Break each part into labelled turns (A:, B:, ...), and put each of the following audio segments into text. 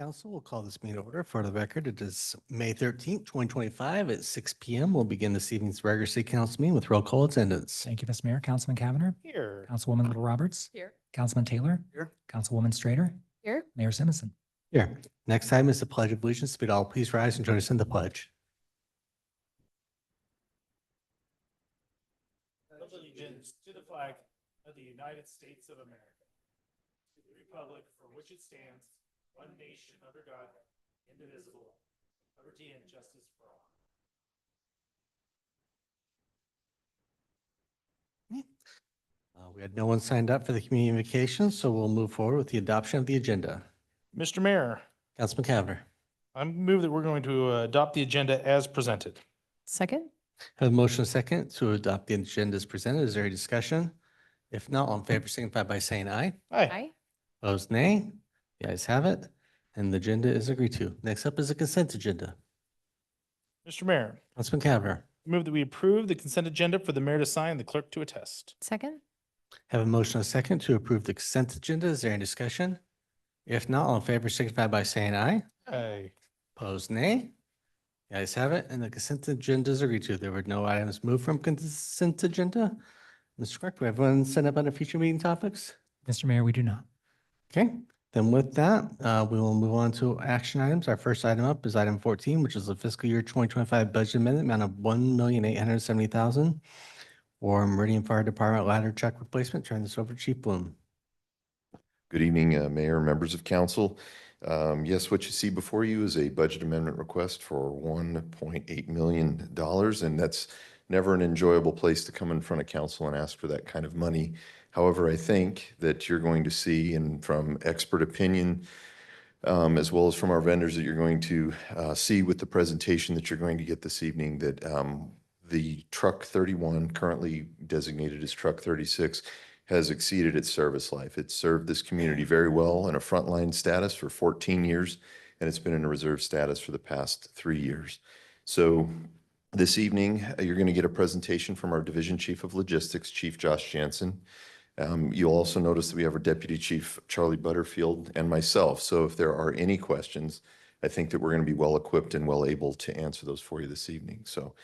A: Council will call this meeting order. For the record, it is May 13th, 2025 at 6 p.m. We'll begin this evening's regular city council meeting with roll call attendance.
B: Thank you, Mr. Mayor. Councilman Cavanagh.
C: Here.
B: Councilwoman Little Roberts.
D: Here.
B: Councilman Taylor.
A: Here.
B: Councilwoman Strader.
D: Here.
B: Mayor Simonson.
A: Here. Next item is the Pledge of Allegiance. Would all please rise and join us in the pledge.
C: Allegiance to the flag of the United States of America, to the republic for which it stands, one nation under God, indivisible, liberty and justice for all.
A: We had no one signed up for the community invocation, so we'll move forward with the adoption of the agenda.
C: Mr. Mayor,
A: Councilman Cavanagh.
C: I move that we're going to adopt the agenda as presented.
D: Second.
A: Have a motion and a second to adopt the agenda as presented. Is there any discussion? If not, all in favor signify by saying aye.
C: Aye.
A: Opposed, nay. The ayes have it, and the agenda is agreed to. Next up is the consent agenda.
C: Mr. Mayor,
A: Councilman Cavanagh.
C: I move that we approve the consent agenda for the mayor to sign and the clerk to attest.
D: Second.
A: Have a motion and a second to approve the consent agenda. Is there any discussion? If not, all in favor signify by saying aye.
C: Aye.
A: Opposed, nay. The ayes have it, and the consent agenda is agreed to. There were no items moved from consent agenda. Mr. Clerk, do everyone set up on the future meeting topics?
B: Mr. Mayor, we do not.
A: Okay, then with that, we will move on to action items. Our first item up is item 14, which is the fiscal year 2025 budget amendment amount of $1,870,000 for Meridian Fire Department ladder truck replacement. Turn this over to Chief Bloom.
E: Good evening, Mayor, members of council. Yes, what you see before you is a budget amendment request for $1.8 million, and that's never an enjoyable place to come in front of council and ask for that kind of money. However, I think that you're going to see, and from expert opinion, as well as from our vendors, that you're going to see with the presentation that you're going to get this evening, that the truck 31, currently designated as truck 36, has exceeded its service life. It's served this community very well in a frontline status for 14 years, and it's been in a reserve status for the past 3 years. So this evening, you're going to get a presentation from our Division Chief of Logistics, Chief Josh Jansen. You'll also notice that we have our Deputy Chief, Charlie Butterfield, and myself. So if there are any questions, I think that we're going to be well equipped and well able to answer those for you this evening. So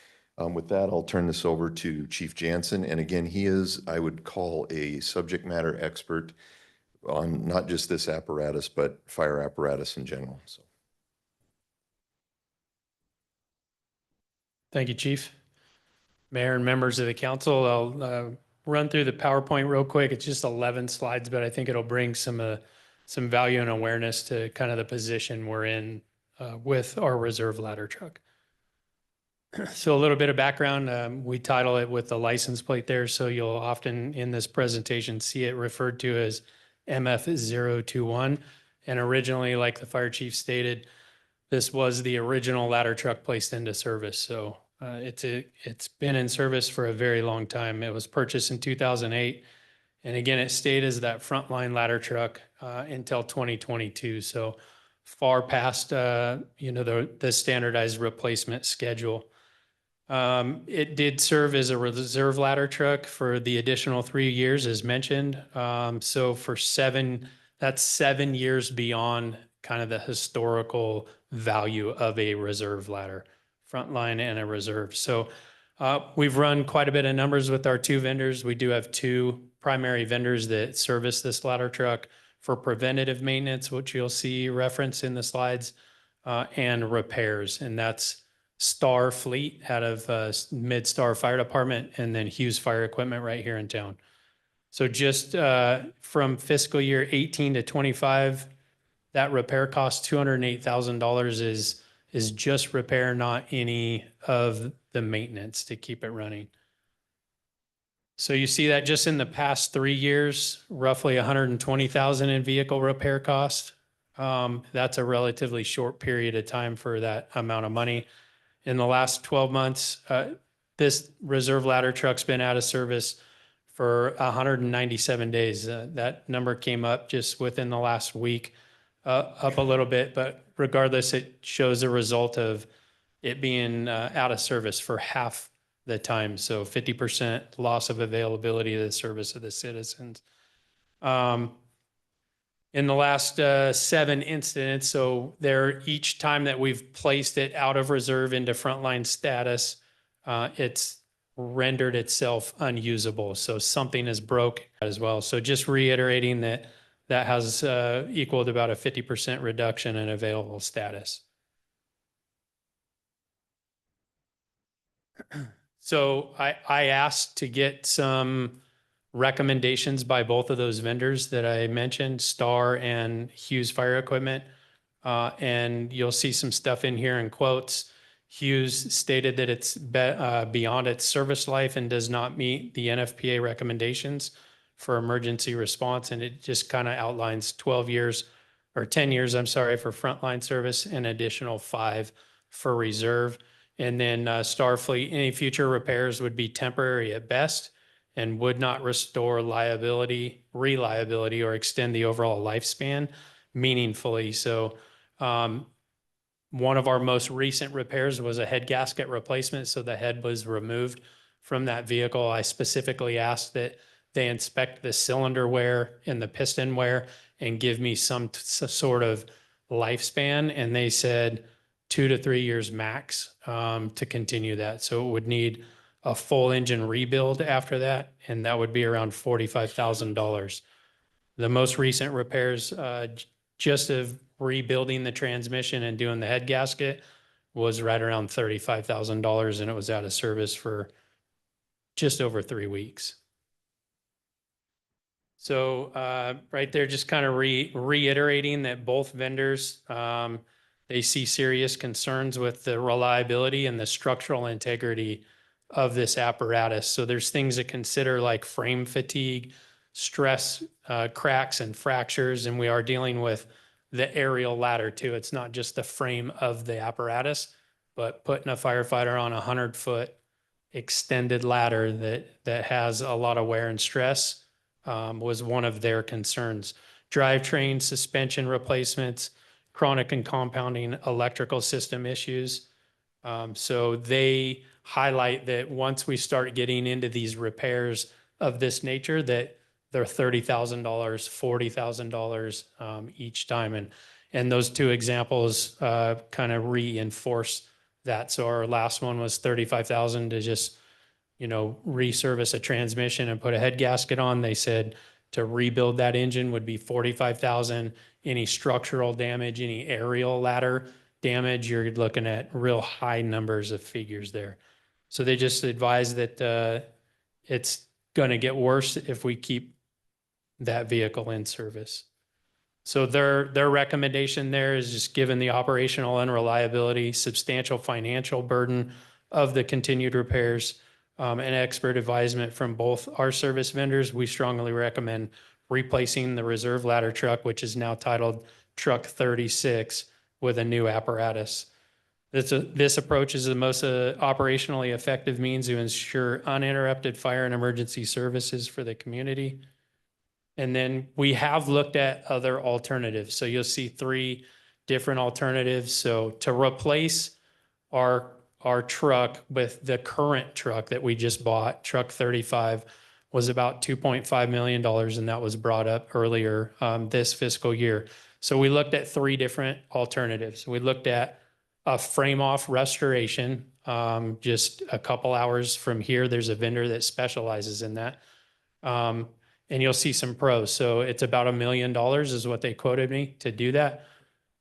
E: with that, I'll turn this over to Chief Jansen. And again, he is, I would call, a subject matter expert on not just this apparatus, but fire apparatus in general. So.
F: Thank you, Chief. Mayor and members of the council, I'll run through the PowerPoint real quick. It's just 11 slides, but I think it'll bring some value and awareness to kind of the position we're in with our reserve ladder truck. So a little bit of background, we title it with the license plate there. So you'll often in this presentation see it referred to as MF021. And originally, like the fire chief stated, this was the original ladder truck placed into service. So it's been in service for a very long time. It was purchased in 2008. And again, it stayed as that frontline ladder truck until 2022. So far past, the standardized replacement schedule. It did serve as a reserve ladder truck for the additional 3 years, as mentioned. So for that's 7 years beyond kind of the historical value of a reserve ladder, frontline and a reserve. So we've run quite a bit of numbers with our two vendors. We do have two primary vendors that service this ladder truck for preventative maintenance, which you'll see referenced in the slides, and repairs. And that's Star Fleet out of Mid-Star Fire Department, and then Hughes Fire Equipment right here in town. So just from fiscal year 18 to 25, that repair cost $208,000 is just repair, not any of the maintenance to keep it running. So you see that just in the past 3 years, roughly $120,000 in vehicle repair cost. That's a relatively short period of time for that amount of money. In the last 12 months, this reserve ladder truck's been out of service for 197 days. That number came up just within the last week, up a little bit, but regardless, it shows a result of it being out of service for half the time. So 50% loss of availability of the service of the citizens. in the last 7 incidents. So there, each time that we've placed it out of reserve into frontline status, it's rendered itself unusable. So something is broke as well. So just reiterating that that has equaled about a 50% reduction in available status. So I asked to get some recommendations by both of those vendors that I mentioned, Star and Hughes Fire Equipment. And you'll see some stuff in here in quotes. Hughes stated that it's beyond its service life and does not meet the NFPA recommendations for emergency response. And it just kind of outlines 12 years or 10 years, I'm sorry, for frontline service and additional 5 for reserve. And then Starfleet, any future repairs would be temporary at best and would not restore reliability, or extend the overall lifespan meaningfully. So one of our most recent repairs was a head gasket replacement. So the head was removed from that vehicle. I specifically asked that they inspect the cylinder wear and the piston wear and give me some sort of lifespan. And they said 2 to 3 years max to continue that. So it would need a full engine rebuild after that, and that would be around $45,000. The most recent repairs, just of rebuilding the transmission and doing the head gasket, was right around $35,000, and it was out of service for just over 3 weeks. So right there, just kind of reiterating that both vendors, they see serious concerns with the reliability and the structural integrity of this apparatus. So there's things to consider like frame fatigue, stress, cracks and fractures, and we are dealing with the aerial ladder too. It's not just the frame of the apparatus, but putting a firefighter on a 100-foot extended ladder that has a lot of wear and stress was one of their concerns. Drivetrain, suspension replacements, chronic and compounding electrical system issues. So they highlight that once we start getting into these repairs of this nature, that they're $30,000, $40,000 each time. And those 2 examples kind of reinforce that. So our last one was $35,000 to just, resurface a transmission and put a head gasket on. They said to rebuild that engine would be $45,000. Any structural damage, any aerial ladder damage, you're looking at real high numbers of figures there. So they just advise that it's going to get worse if we keep that vehicle in service. So their recommendation there is just given the operational unreliability, substantial financial burden of the continued repairs, and expert advisement from both our service vendors, we strongly recommend replacing the reserve ladder truck, which is now titled Truck 36, with a new apparatus. This approach is the most operationally effective means to ensure uninterrupted fire and emergency services for the community. And then we have looked at other alternatives. So you'll see 3 different alternatives. So to replace our truck with the current truck that we just bought, Truck 35, was about $2.5 million, and that was brought up earlier this fiscal year. So we looked at 3 different alternatives. We looked at a frame-off restoration. Just a couple hours from here, there's a vendor that specializes in that. And you'll see some pros. So it's about $1 million is what they quoted me to do that.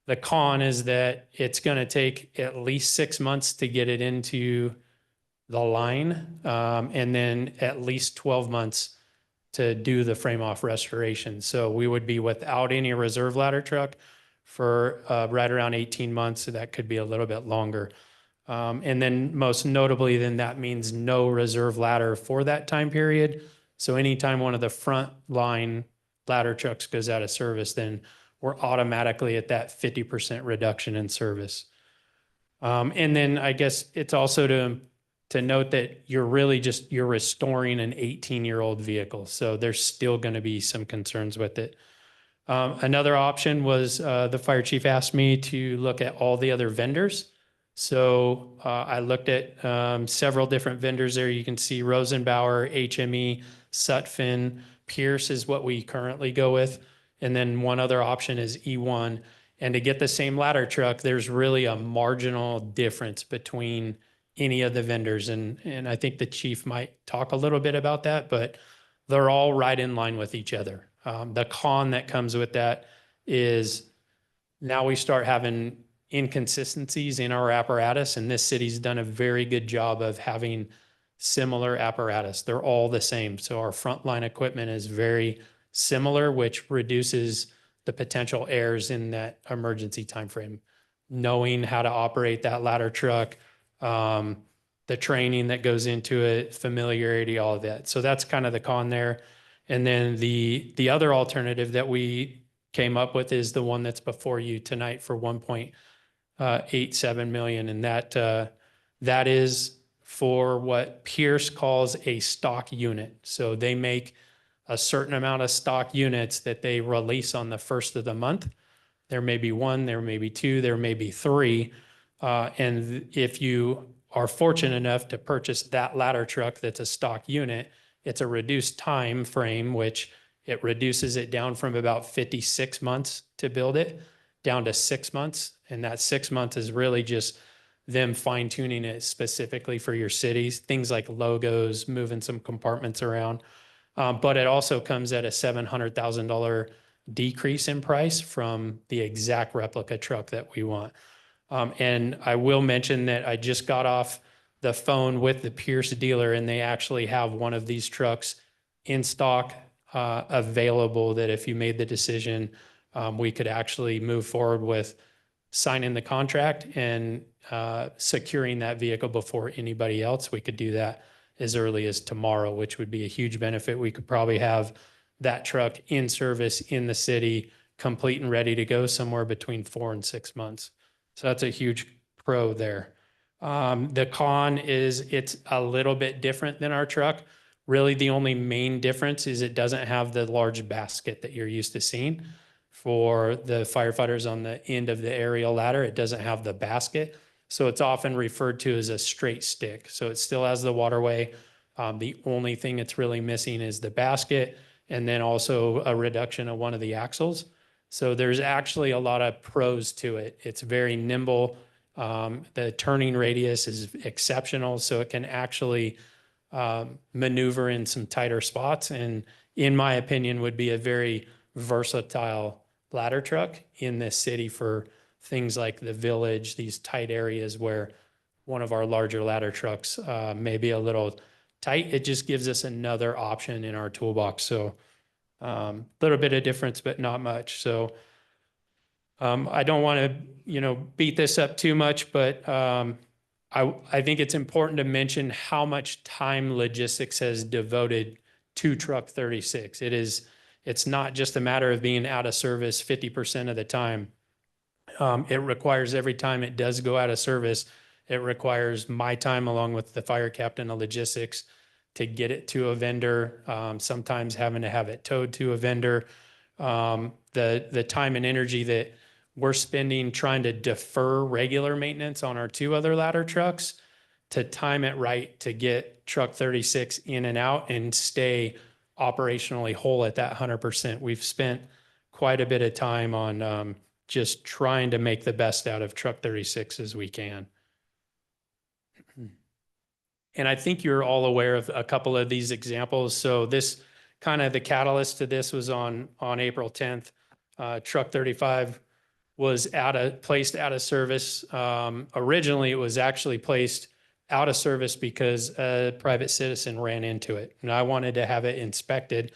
F: The con is that it's going to take at least 6 months to get it into the line, and then at least 12 months to do the frame off restoration. So we would be without any reserve ladder truck for right around 18 months. So that could be a little bit longer. And then most notably, then that means no reserve ladder for that time period. So anytime one of the front line ladder trucks goes out of service, then we're automatically at that 50% reduction in service. And then I guess it's also to note that you're restoring an 18-year-old vehicle. So there's still going to be some concerns with it. Another option was the fire chief asked me to look at all the other vendors. So I looked at several different vendors there. You can see Rosenbauer, HME, Sutphin, Pierce is what we currently go with. And then one other option is E1. And to get the same ladder truck, there's really a marginal difference between any of the vendors. And I think the chief might talk a little bit about that, but they're all right in line with each other. The con that comes with that is now we start having inconsistencies in our apparatus, and this city's done a very good job of having similar apparatus. They're all the same. So our frontline equipment is very similar, which reduces the potential errors in that emergency timeframe. Knowing how to operate that ladder truck, the training that goes into it, familiarity, all of that. So that's kind of the con there. And then the other alternative that we came up with is the one that's before you tonight for 1.87 million. And that is for what Pierce calls a stock unit. So they make a certain amount of stock units that they release on the first of the month. There may be one, there may be two, there may be three. And if you are fortunate enough to purchase that ladder truck that's a stock unit, it's a reduced time frame, which it reduces it down from about 56 months to build it down to 6 months. And that 6 months is really just them fine tuning it specifically for your cities, things like logos, moving some compartments around. But it also comes at a $700,000 decrease in price from the exact replica truck that we want. And I will mention that I just got off the phone with the Pierce dealer, and they actually have one of these trucks in stock available that if you made the decision, we could actually move forward with signing the contract and securing that vehicle before anybody else. We could do that as early as tomorrow, which would be a huge benefit. We could probably have that truck in service in the city, complete and ready to go somewhere between 4 and 6 months. So that's a huge pro there. The con is it's a little bit different than our truck. Really, the only main difference is it doesn't have the large basket that you're used to seeing. For the firefighters on the end of the aerial ladder, it doesn't have the basket. So it's often referred to as a straight stick. So it still has the waterway. The only thing it's really missing is the basket, and then also a reduction of one of the axles. So there's actually a lot of pros to it. It's very nimble. The turning radius is exceptional, so it can actually maneuver in some tighter spots, and in my opinion would be a very versatile ladder truck in this city for things like the village, these tight areas where one of our larger ladder trucks may be a little tight. It just gives us another option in our toolbox. So a little bit of difference, but not much. So I don't want to, beat this up too much, but I think it's important to mention how much time logistics has devoted to Truck 36. It's not just a matter of being out of service 50% of the time. It requires every time it does go out of service, it requires my time along with the fire captain of logistics to get it to a vendor, sometimes having to have it towed to a vendor. The time and energy that we're spending trying to defer regular maintenance on our 2 other ladder trucks to time it right to get Truck 36 in and out and stay operationally whole at that 100%. We've spent quite a bit of time on just trying to make the best out of Truck 36 as we can. And I think you're all aware of a couple of these examples. So this kind of the catalyst to this was on April 10th. Truck 35 was placed out of service. Originally, it was actually placed out of service because a private citizen ran into it. And I wanted to have it inspected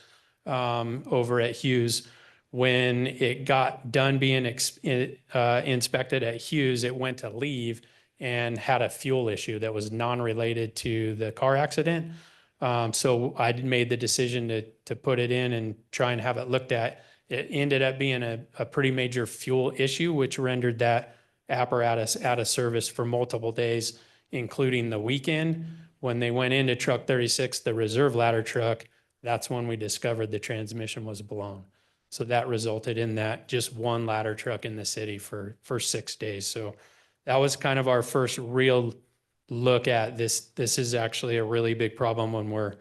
F: over at Hughes. When it got done being inspected at Hughes, it went to leave and had a fuel issue that was non-related to the car accident. So I made the decision to put it in and try and have it looked at. It ended up being a pretty major fuel issue, which rendered that apparatus out of service for multiple days, including the weekend. When they went into Truck 36, the reserve ladder truck, that's when we discovered the transmission was blown. So that resulted in that just one ladder truck in the city for 6 days. So that was kind of our first real look at this. This is actually a really big problem when we're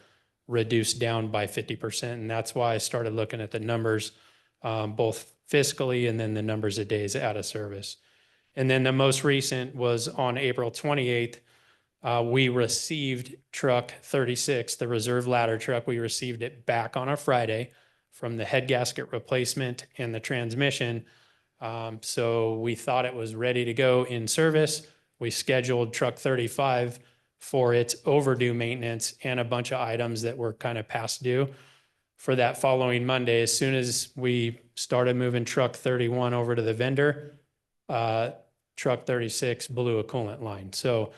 F: reduced down by 50%. And that's why I started looking at the numbers both fiscally and then the numbers of days out of service. And then the most recent was on April 28th. We received truck 36, the reserve ladder truck. We received it back on a Friday from the head gasket replacement and the transmission. So we thought it was ready to go in service. We scheduled truck 35 for its overdue maintenance and a bunch of items that were kind of past due for that following Monday. As soon as we started moving truck 31 over to the vendor, truck 36 blew a coolant line. So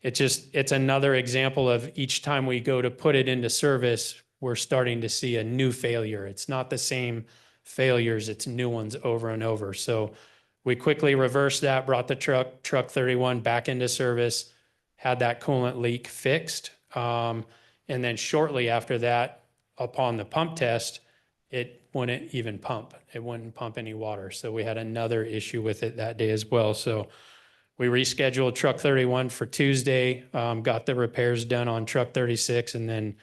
F: it's another example of each time we go to put it into service, we're starting to see a new failure. It's not the same failures, it's new ones over and over. So we quickly reversed that, brought the truck 31 back into service, had that coolant leak fixed. And then shortly after that, upon the pump test, it wouldn't even pump. It wouldn't pump any water. So we had another issue with it that day as well. So we rescheduled truck 31 for Tuesday, got the repairs done on truck 36, and then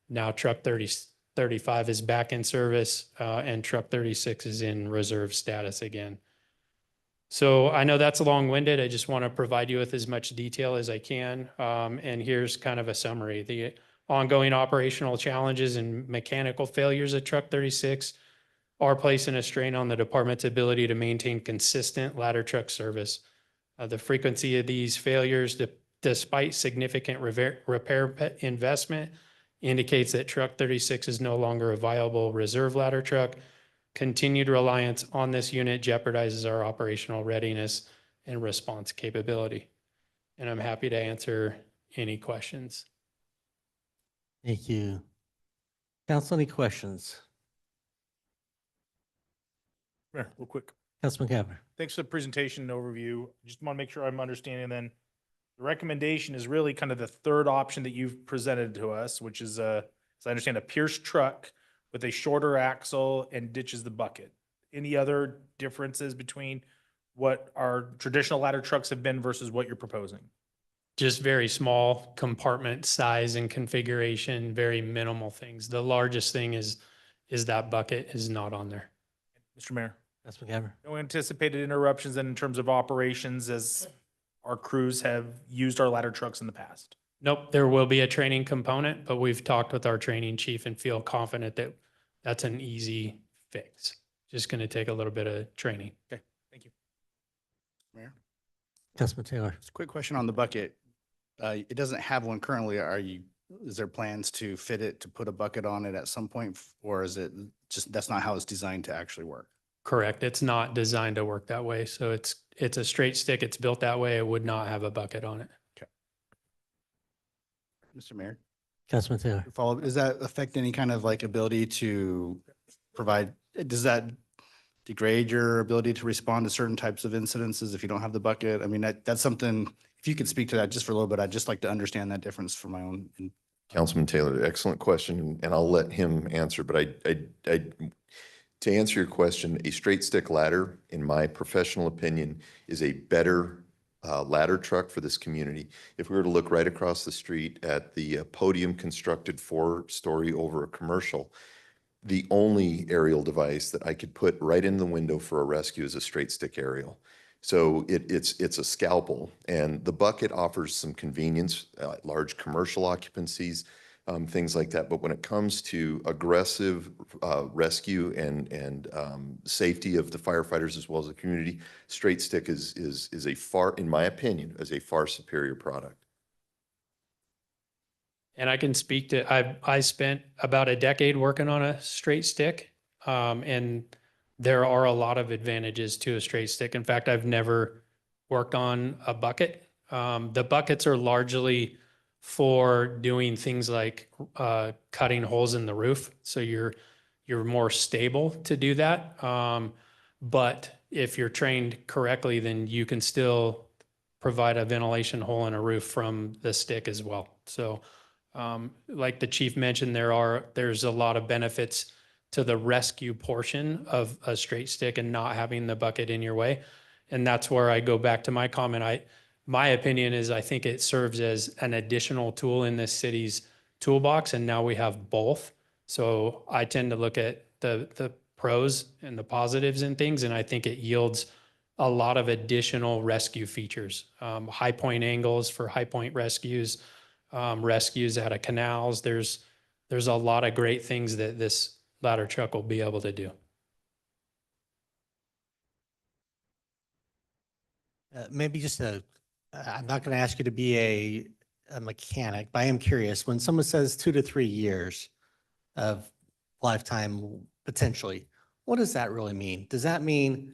F: now truck 35 is back in service, and truck 36 is in reserve status again. So I know that's long-winded. I just want to provide you with as much detail as I can. And here's kind of a summary. The ongoing operational challenges and mechanical failures at truck 36 are placing a strain on the department's ability to maintain consistent ladder truck service. The frequency of these failures, despite significant repair investment, indicates that truck 36 is no longer a viable reserve ladder truck. Continued reliance on this unit jeopardizes our operational readiness and response capability. And I'm happy to answer any questions.
A: Thank you. Council, any questions?
C: Mayor, real quick.
A: Councilman Capper.
C: Thanks for the presentation and overview. Just want to make sure I'm understanding then. The recommendation is really kind of the third option that you've presented to us, which is as I understand, a Pierce truck with a shorter axle and ditches the bucket. Any other differences between what our traditional ladder trucks have been versus what you're proposing?
F: Just very small compartment size and configuration, very minimal things. The largest thing is that bucket is not on there.
C: Mr. Mayor,
A: Councilman Capper.
C: no anticipated interruptions then in terms of operations as our crews have used our ladder trucks in the past?
F: Nope, there will be a training component, but we've talked with our training chief and feel confident that that's an easy fix. Just going to take a little bit of training.
C: Okay, thank you.
D: Mayor,
A: Councilman Taylor.
D: just a quick question on the bucket. It doesn't have one currently. Is there plans to fit it, to put a bucket on it at some point? Or is it just, that's not how it's designed to actually work?
F: Correct. It's not designed to work that way. So it's a straight stick. It's built that way. It would not have a bucket on it.
D: Mr. Mayor,
A: Councilman Taylor.
D: follow, does that affect any kind of like ability to provide, does that degrade your ability to respond to certain types of incidences if you don't have the bucket? I mean, that's something, if you could speak to that just for a little bit, I'd just like to understand that difference for my own.
E: Councilman Taylor, excellent question, and I'll let him answer, but to answer your question, a straight stick ladder, in my professional opinion, is a better ladder truck for this community. If we were to look right across the street at the podium constructed 4-story over a commercial, the only aerial device that I could put right in the window for a rescue is a straight stick aerial. So it's a scalpel, and the bucket offers some convenience, large commercial occupancies, things like that. But when it comes to aggressive rescue and safety of the firefighters as well as the community, straight stick is a far, in my opinion, is a far superior product.
F: And I can speak to, I spent about a decade working on a straight stick. And there are a lot of advantages to a straight stick. In fact, I've never worked on a bucket. The buckets are largely for doing things like cutting holes in the roof. So you're more stable to do that. But if you're trained correctly, then you can still provide a ventilation hole in a roof from the stick as well. So like the chief mentioned, there's a lot of benefits to the rescue portion of a straight stick and not having the bucket in your way. And that's where I go back to my comment. My opinion is I think it serves as an additional tool in this city's toolbox, and now we have both. So I tend to look at the pros and the positives in things. And I think it yields a lot of additional rescue features, high point angles for high point rescues, rescues out of canals. There's a lot of great things that this ladder truck will be able to do.
A: Maybe just I'm not going to ask you to be a mechanic, but I am curious, when someone says 2 to 3 years of lifetime potentially, what does that really mean? Does that mean,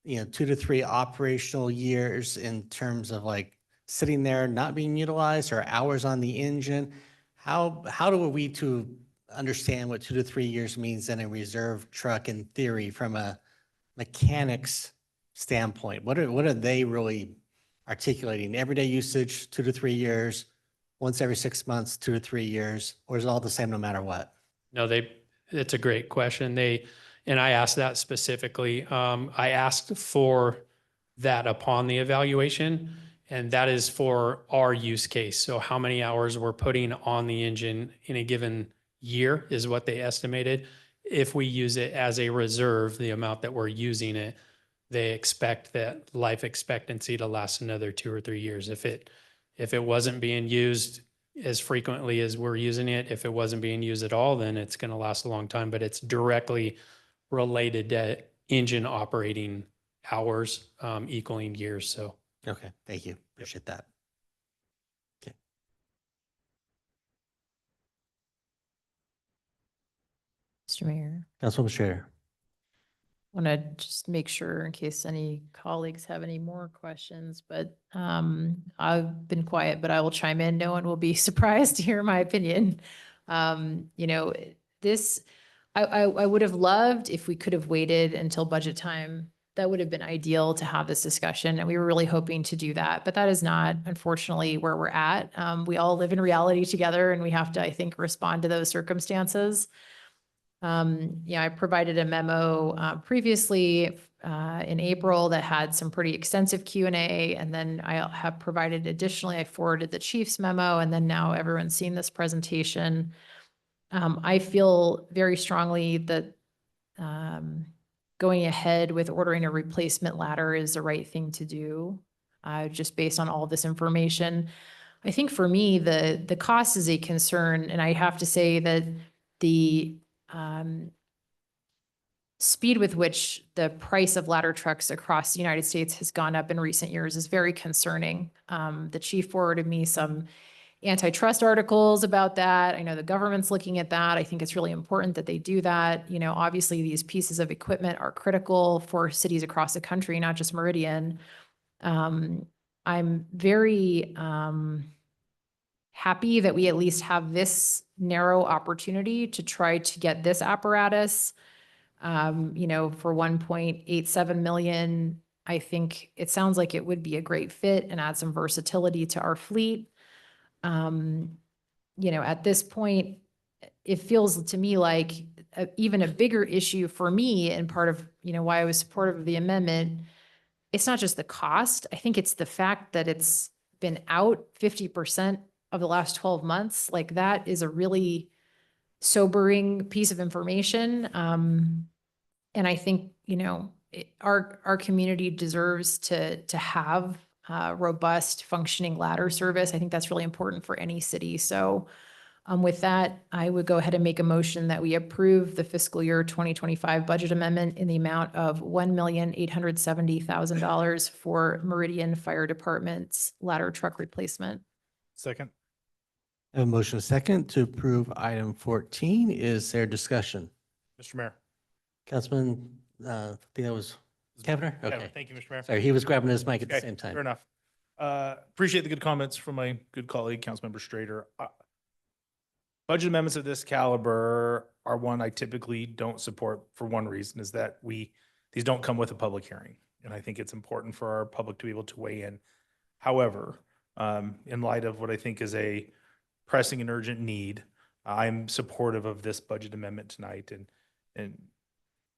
A: 2 to 3 operational years in terms of like sitting there not being utilized, or hours on the engine? How do we to understand what 2 to 3 years means in a reserve truck in theory from a mechanic's standpoint? What are they really articulating? Everyday usage, 2 to 3 years, once every 6 months, 2 to 3 years, or is it all the same no matter what?
F: No, it's a great question. And I asked that specifically. I asked for that upon the evaluation, and that is for our use case. So how many hours we're putting on the engine in a given year is what they estimated. If we use it as a reserve, the amount that we're using it, they expect that life expectancy to last another 2 or 3 years. If it wasn't being used as frequently as we're using it, if it wasn't being used at all, then it's going to last a long time. But it's directly related to engine operating hours equaling years. So
A: Okay, thank you. Appreciate that.
G: Mr. Mayor,
A: Councilwoman Schrader.
G: want to just make sure in case any colleagues have any more questions, but I've been quiet, but I will chime in. No one will be surprised to hear my opinion. This, I would have loved if we could have waited until budget time. That would have been ideal to have this discussion, and we were really hoping to do that, but that is not, unfortunately, where we're at. We all live in reality together, and we have to, I think, respond to those circumstances. I provided a memo previously in April that had some pretty extensive Q&A, and then I have provided additionally, I forwarded the chief's memo, and then now everyone's seen this presentation. I feel very strongly that going ahead with ordering a replacement ladder is the right thing to do, just based on all this information. I think for me, the cost is a concern, and I have to say that the speed with which the price of ladder trucks across the United States has gone up in recent years is very concerning. The chief forwarded me some antitrust articles about that. I know the government's looking at that. I think it's really important that they do that. Obviously these pieces of equipment are critical for cities across the country, not just Meridian. I'm very happy that we at least have this narrow opportunity to try to get this apparatus, for 1.87 million. I think it sounds like it would be a great fit and add some versatility to our fleet. At this point, it feels to me like even a bigger issue for me, and part of, why I was supportive of the amendment, it's not just the cost. I think it's the fact that it's been out 50% of the last 12 months. Like, that is a really sobering piece of information. And I think, our community deserves to have robust functioning ladder service. I think that's really important for any city. So with that, I would go ahead and make a motion that we approve the fiscal year 2025 budget amendment in the amount of $1,870,000 for Meridian Fire Department's ladder truck replacement.
C: Second.
A: I have a motion and a second to approve item 14. Is there discussion?
C: Mr. Mayor.
A: Councilman, I think that was Kavner?
C: Yeah,
A: Okay.
C: thank you, Mr. Mayor.
A: Sorry, he was grabbing his mic at the
C: Okay,
A: same time.
C: fair enough. Appreciate the good comments from my good colleague, Councilmember Strader. Budget amendments of this caliber are one I typically don't support for one reason, is that these don't come with a public hearing. And I think it's important for our public to be able to weigh in. However, in light of what I think is a pressing and urgent need, I'm supportive of this budget amendment tonight. And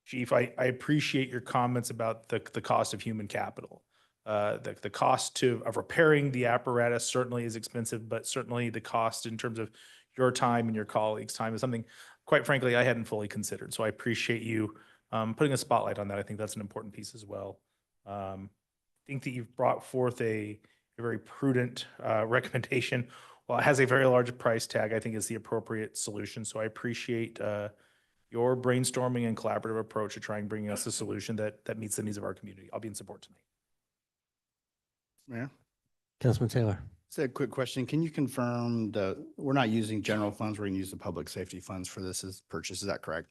C: Chief, I appreciate your comments about the cost of human capital. The cost of repairing the apparatus certainly is expensive, but certainly the cost in terms of your time and your colleagues' time is something, quite frankly, I hadn't fully considered. So I appreciate you putting a spotlight on that. I think that's an important piece as well. I think that you've brought forth a very prudent recommendation. While it has a very large price tag, I think it's the appropriate solution. So I appreciate your brainstorming and collaborative approach to trying bringing us a solution that meets the needs of our community. I'll be in support tonight.
D: Mayor?
A: Councilman Taylor.
D: Just a quick question. Can you confirm we're not using general funds, we're going to use the public safety funds for this purchase, is that correct?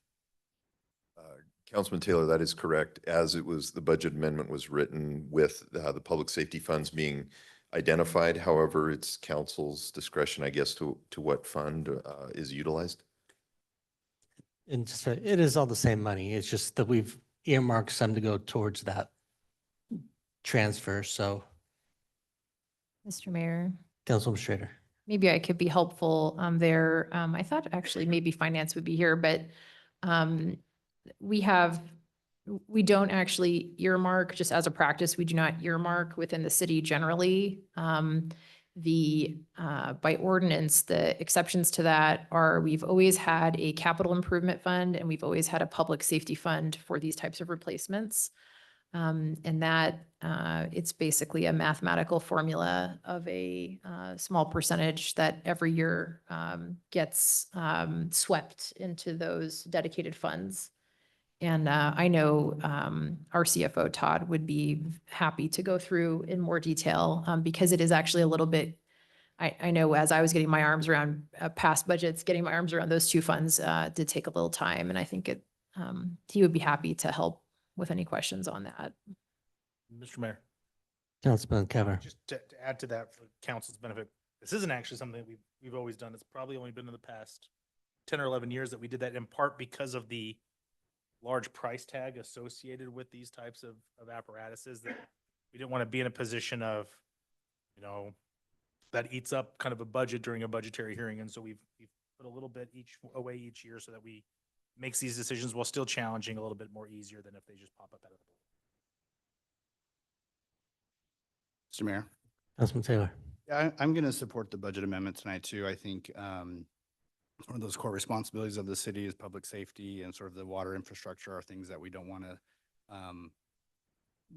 E: Councilman Taylor, that is correct. As it was, the budget amendment was written with the public safety funds being identified. However, it's council's discretion, I guess, to what fund is utilized.
A: And just, it is all the same money. It's just that we've earmarked some to go towards that transfer. So,
G: Mr. Mayor,
A: Councilwoman Strader.
G: maybe I could be helpful there. I thought actually maybe finance would be here, but we don't actually earmark, just as a practice, we do not earmark within the city generally. By ordinance, the exceptions to that are we've always had a capital improvement fund and we've always had a public safety fund for these types of replacements. And that it's basically a mathematical formula of a small percentage that every year gets swept into those dedicated funds. And I know our CFO, Todd, would be happy to go through in more detail because it is actually a little bit, I know as I was getting my arms around past budgets, getting my arms around those two funds did take a little time. And I think he would be happy to help with any questions on that.
C: Mr. Mayor.
A: Councilman Cavanagh.
C: Just to add to that for council's benefit, this isn't actually something that we've always done. It's probably only been in the past 10 or 11 years that we did that, in part because of the large price tag associated with these types of apparatuses, that we didn't want to be in a position of, that eats up kind of a budget during a budgetary hearing. And so we've put a little bit away each year so that we makes these decisions while still challenging a little bit more easier than if they just pop up out of the blue.
D: Mr. Mayor?
A: Councilman Taylor.
D: Yeah, I'm going to support the budget amendment tonight too. I think one of those core responsibilities of the city is public safety, and sort of the water infrastructure are things that we don't want to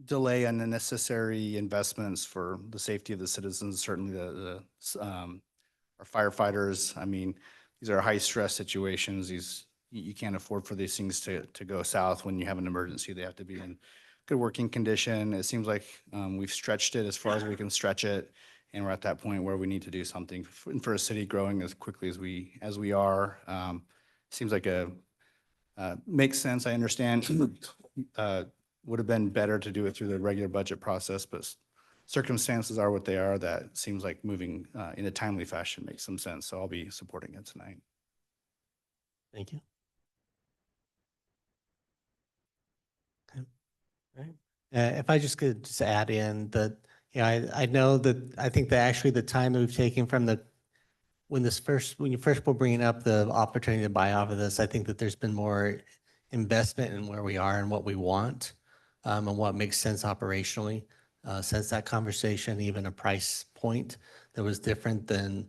D: delay unnecessary investments for the safety of the citizens. Certainly our firefighters. I mean, these are high stress situations. You can't afford for these things to go south when you have an emergency. They have to be in good working condition. It seems like we've stretched it as far as we can stretch it. And we're at that point where we need to do something for a city growing as quickly as we are. Seems like makes sense. I understand would have been better to do it through the regular budget process, but circumstances are what they are. That seems like moving in a timely fashion makes some sense. So I'll be supporting it tonight.
A: Thank you. Okay. All right. If I just could just add in that, I know that I think that actually the time that we've taken from when you first were bringing up the opportunity to buy off of this, I think that there's been more investment in where we are and what we want, and what makes sense operationally. Since that conversation, even a price point that was different than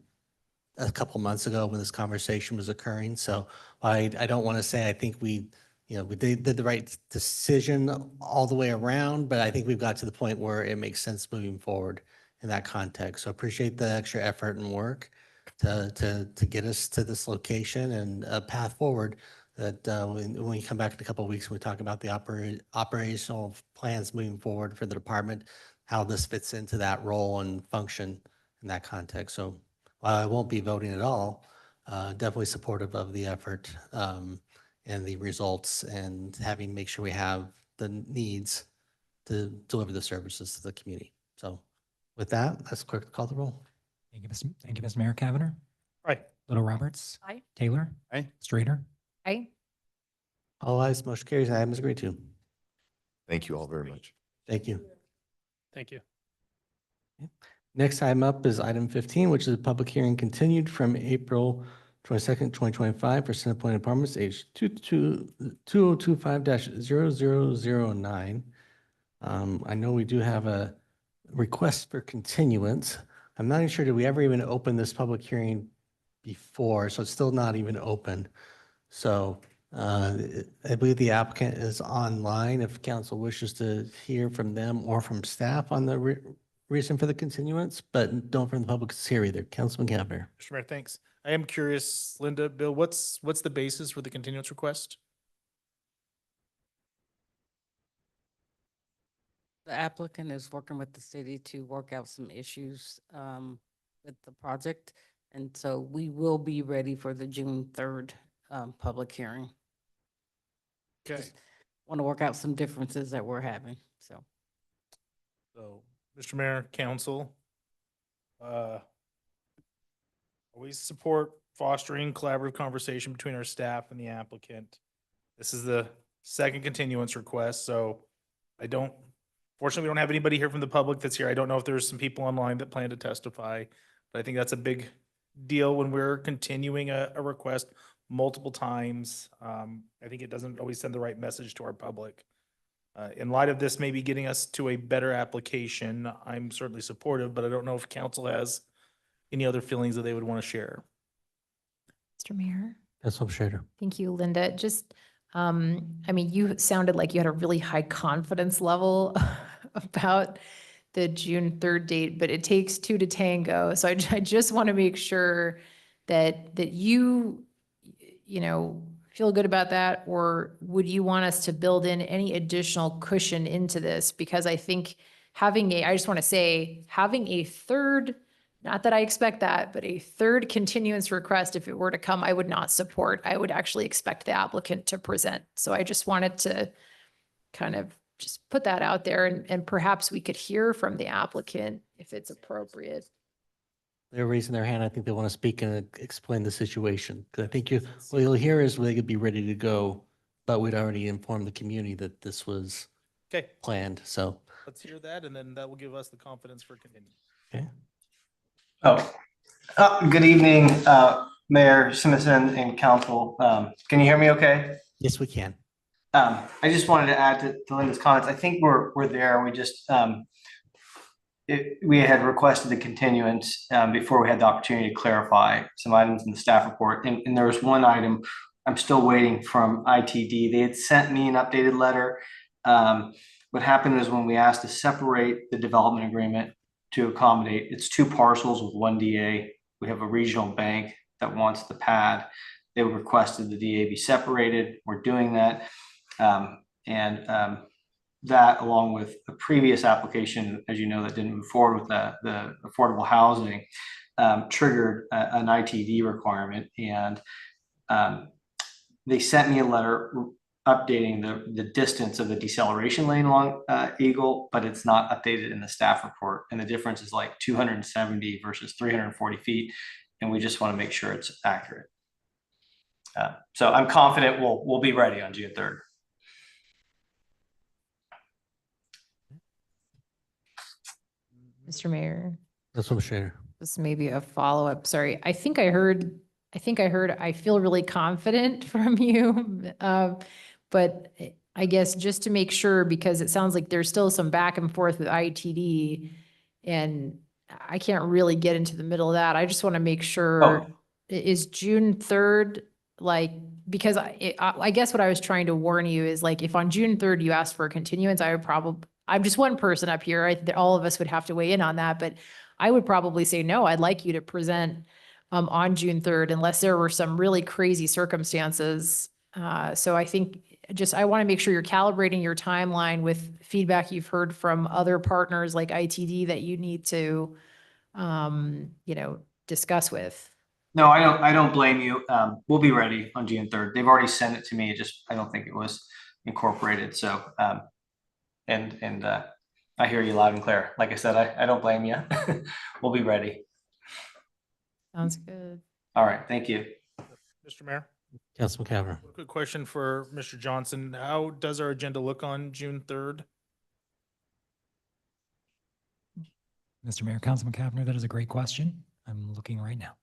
A: a couple months ago when this conversation was occurring. So I don't want to say I think we did the right decision all the way around, but I think we've got to the point where it makes sense moving forward in that context. So appreciate the extra effort and work to get us to this location and a path forward that when we come back in a couple of weeks, we talk about the operational plans moving forward for the department, how this fits into that role and function in that context. So while I won't be voting at all, definitely supportive of the effort and the results, and make sure we have the needs to deliver the services to the community. So with that, let's quickly call the roll.
B: Thank you, Mr. Mayor Cavanagh.
C: Aye.
B: Little Roberts.
G: Aye.
B: Taylor.
D: Aye.
B: Strader.
G: Aye.
A: All ayes, motion carries. Item is agreed to.
E: Thank you all very much.
A: Thank you.
F: Thank you.
A: Next item up is item 15, which is a public hearing continued from April 22nd, 2025 for Senate appointed apartments age 2025-0009. I know we do have a request for continuance. I'm not even sure, did we ever even open this public hearing before? So it's still not even open. So I believe the applicant is online if council wishes to hear from them or from staff on the reason for the continuance, but don't from the public is here either. Councilman Cavanagh.
C: Mr. Mayor, thanks. I am curious, Linda, Bill, what's the basis for the continuance request?
H: The applicant is working with the city to work out some issues with the project. And so we will be ready for the June 3rd public hearing.
C: Okay,
H: Want to work out some differences that we're having, so.
C: so, Mr. Mayor, council, always support fostering collaborative conversation between our staff and the applicant. This is the second continuance request, so fortunately, we don't have anybody here from the public that's here. I don't know if there's some people online that plan to testify, but I think that's a big deal when we're continuing a request multiple times. I think it doesn't always send the right message to our public. In light of this maybe getting us to a better application, I'm certainly supportive, but I don't know if council has any other feelings that they would want to share.
G: Mr. Mayor.
A: Councilman Schrader.
G: Thank you, Linda. Just, I mean, you sounded like you had a really high confidence level about the June 3rd date, but it takes two to tango. So I just want to make sure that you feel good about that, or would you want us to build in any additional cushion into this? Because I think I just want to say, having a third, not that I expect that, but a third continuance request, if it were to come, I would not support. I would actually expect the applicant to present. So I just wanted to kind of just put that out there, and perhaps we could hear from the applicant if it's appropriate.
A: They're raising their hand. I think they want to speak and explain the situation. Because I think what you'll hear is they could be ready to go, but we'd already informed the community that this was
C: Okay,
A: planned. So,
C: let's hear that, and then that will give us the confidence for continuing.
A: okay.
I: Good evening, Mayor Simpson and council. Can you hear me okay?
A: Yes, we can.
I: I just wanted to add to Linda's comments. I think we're there. We just, we had requested the continuance before we had the opportunity to clarify some items in the staff report. And there was one item I'm still waiting from ITD. They had sent me an updated letter. What happened is when we asked to separate the development agreement to accommodate, it's two parcels with one DA. We have a regional bank that wants the pad. They requested the DA be separated. We're doing that. That, along with a previous application, as you know, that didn't move forward with the affordable housing, triggered an ITD requirement. And they sent me a letter updating the distance of the deceleration lane along Eagle, but it's not updated in the staff report. And the difference is like 270 versus 340 feet. And we just want to make sure it's accurate. So I'm confident we'll be ready on June 3rd.
G: Mr. Mayor,
A: Councilman Schrader.
G: this may be a follow-up. Sorry. I think I heard, I feel really confident from you. But I guess just to make sure, because it sounds like there's still some back and forth with ITD, and I can't really get into the middle of that. I just want to make sure, is June 3rd, like, because I guess what I was trying to warn you is, like, if on June 3rd you asked for a continuance, I'm just one person up here. All of us would have to weigh in on that, but I would probably say, no, I'd like you to present on June 3rd, unless there were some really crazy circumstances. So I think I want to make sure you're calibrating your timeline with feedback you've heard from other partners like ITD that you need to, discuss with.
I: No, I don't blame you. We'll be ready on June 3rd. They've already sent it to me. I don't think it was incorporated. So, and I hear you loud and clear. Like I said, I don't blame you. We'll be ready.
G: Sounds good.
I: All right. Thank you.
C: Mr. Mayor,
A: Councilman Cavanagh.
C: quick question for Mr. Johnson. How does our agenda look on June 3rd?
B: Mr. Mayor, Councilman Cavanagh, that is a great question. I'm looking right now.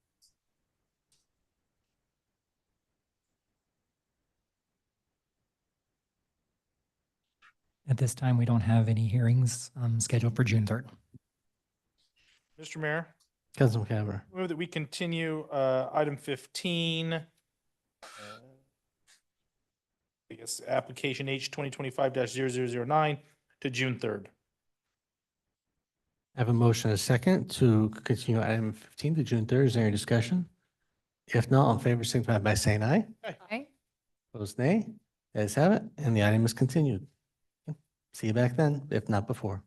B: At this time, we don't have any hearings scheduled for June 3rd.
C: Mr. Mayor,
A: Councilman Cavanagh.
C: move that we continue item 15 Yes, application H 2025-0009 to June 3rd.
A: I have a motion and a second to continue item 15 to June 3rd. Is there any discussion? If not, all in favor, signify by saying aye.
G: Aye.
A: Opposed, nay. The ayes have it, and the item is continued. See you back then, if not before.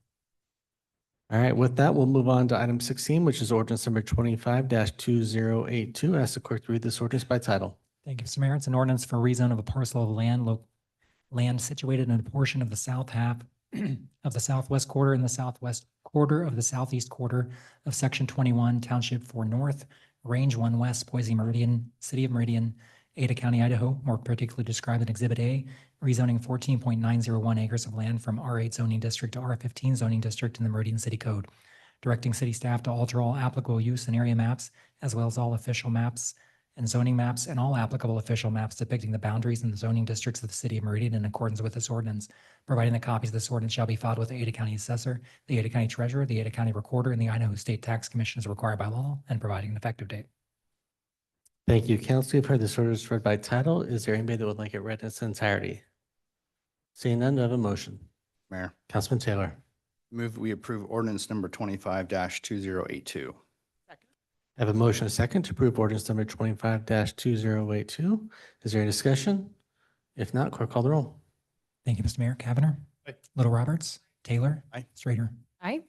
A: All right, with that, we'll move on to item 16, which is ordinance number 25-2082. Ask the clerk to read this ordinance by title.
B: Thank you, Mr. Mayor. It's an ordinance for rezone of a parcel of land situated in a portion of the south half of the southwest quarter and the southwest quarter of the southeast quarter of Section 21, Township 4 North, Range 1 West, Boise Meridian, City of Meridian, Ada County, Idaho, more particularly described in Exhibit A, rezoning 14.901 acres of land from R8 zoning district to R15 zoning district in the Meridian City Code, directing city staff to alter all applicable use and area maps, as well as all official maps and zoning maps and all applicable official maps depicting the boundaries and the zoning districts of the city of Meridian in accordance with this ordinance, providing that copies of this ordinance shall be filed with the Ada County Assessor, the Ada County Treasurer, the Ada County Recorder, and the Idaho State Tax Commission as required by law, and providing an effective date.
A: Thank you, council. You've heard this ordinance read by title. Is there anybody that would like it read in its entirety? Seeing none, do I have a motion?
D: Mayor,
A: Councilman Taylor.
D: move that we approve ordinance number 25-2082.
A: I have a motion and a second to approve ordinance number 25-2082. Is there any discussion? If not, clerk call the roll.
B: Thank you, Mr. Mayor. Cavanagh.
C: Aye.
B: Little Roberts. Taylor.
D: Aye.
B: Strater.
G: Aye.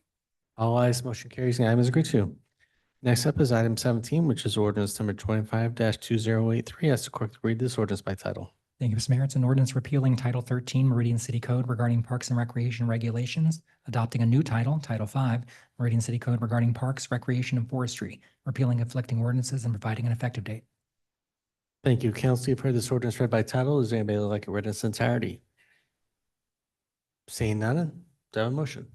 A: All ayes, motion carries, and the item is agreed to. Next up is item 17, which is ordinance number 25-2083. Ask the clerk to read this ordinance by title.
B: Thank you, Mr. Mayor. It's an ordinance repealing Title 13 Meridian City Code regarding Parks and Recreation regulations, adopting a new title, Title 5 Meridian City Code regarding Parks, Recreation, and Forestry, repealing conflicting ordinances and providing an effective date.
A: Thank you, council. You've heard this ordinance read by title. Is there anybody that would like it read in its entirety? Seeing none, do I have a motion?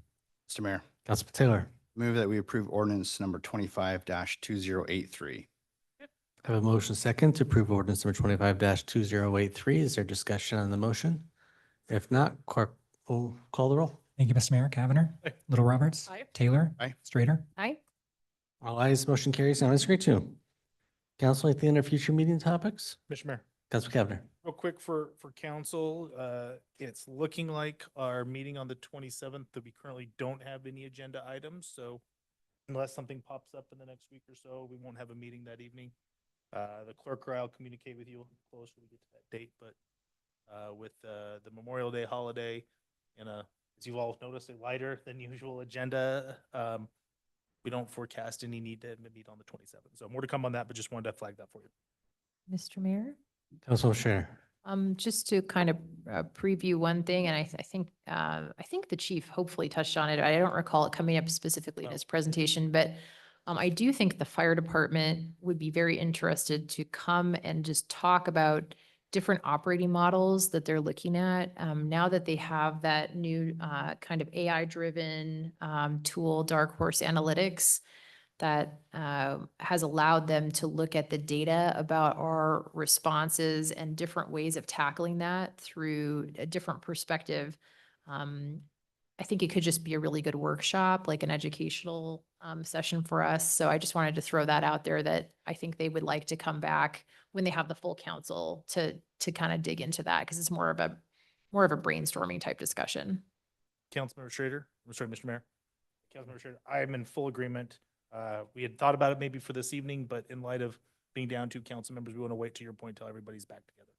D: Mr. Mayor,
A: Councilman Taylor.
D: move that we approve ordinance number 25-2083.
A: I have a motion second to approve ordinance number 25-2083. Is there discussion on the motion? If not, clerk will call the roll.
B: Thank you, Mr. Mayor. Cavanagh.
C: Aye.
B: Little Roberts.
G: Aye.
B: Taylor.
D: Aye.
B: Strater.
G: Aye.
A: All ayes, motion carries, and item is agreed to. Council, anything under future meeting topics?
C: Mr. Mayor.
A: Councilman Cavanagh.
C: Real quick for council, it's looking like our meeting on the 27th that we currently don't have any agenda items, so unless something pops up in the next week or so, we won't have a meeting that evening. The clerk or I'll communicate with you closer we get to that date, but with the Memorial Day holiday and as you've all noticed, a lighter than usual agenda, we don't forecast any need to meet on the 27th. So more to come on that, but just wanted to flag that for you.
G: Mr. Mayor?
A: Councilman Strader.
G: Just to kind of preview one thing, and I think the chief hopefully touched on it. I don't recall it coming up specifically in his presentation, but I do think the fire department would be very interested to come and just talk about different operating models that they're looking at. Now that they have that new kind of AI-driven tool, Dark Horse Analytics, that has allowed them to look at the data about our responses and different ways of tackling that through a different perspective. I think it could just be a really good workshop, like an educational session for us. So I just wanted to throw that out there that I think they would like to come back when they have the full council to kind of dig into that, because it's more of a brainstorming type discussion.
C: Councilmember Schrader, I'm sorry, Mr. Mayor. Councilmember Schrader, I am in full agreement. We had thought about it maybe for this evening, but in light of being down 2 council members, we want to wait to your point till everybody's back together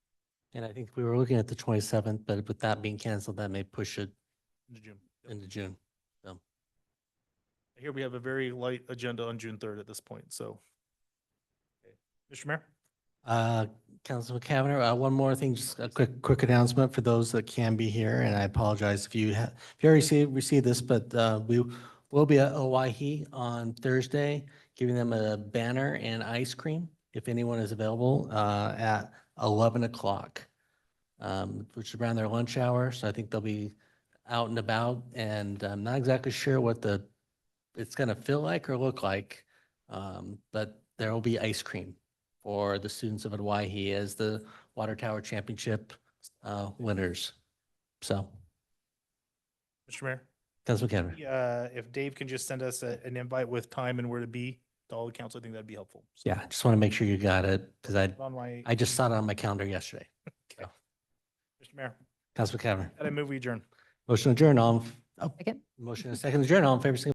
A: And I think we were looking at the 27th, but with that being canceled, that may push it
C: in June.
A: into June.
C: Here we have a very light agenda on June 3rd at this point, so. Okay. Mr. Mayor?
A: Councilman Cavanagh, one more thing, just a quick announcement for those that can be here, and I apologize if you already received this, but we will be at Owyhee on Thursday, giving them a banner and ice cream, if anyone is available, at 11 o'clock, which is around their lunch hour, so I think they'll be out and about, and I'm not exactly sure what it's gonna feel like or look like, but there will be ice cream for the students of Owyhee as the Water Tower Championship winners. So,
C: Mr. Mayor?
A: Councilman Cavanagh.
C: Yeah, if Dave can just send us an invite with time and where to be to all the council, I think that'd be helpful. So,
A: Yeah, just want to make sure you got it because
C: on my,
A: I just saw it on my calendar yesterday.
C: okay. Mr. Mayor,
A: Councilman Cavan.
C: and I move we adjourn.
A: Motion adjourned, all,
G: Second?
A: motion and second adjourned, all in favor, signify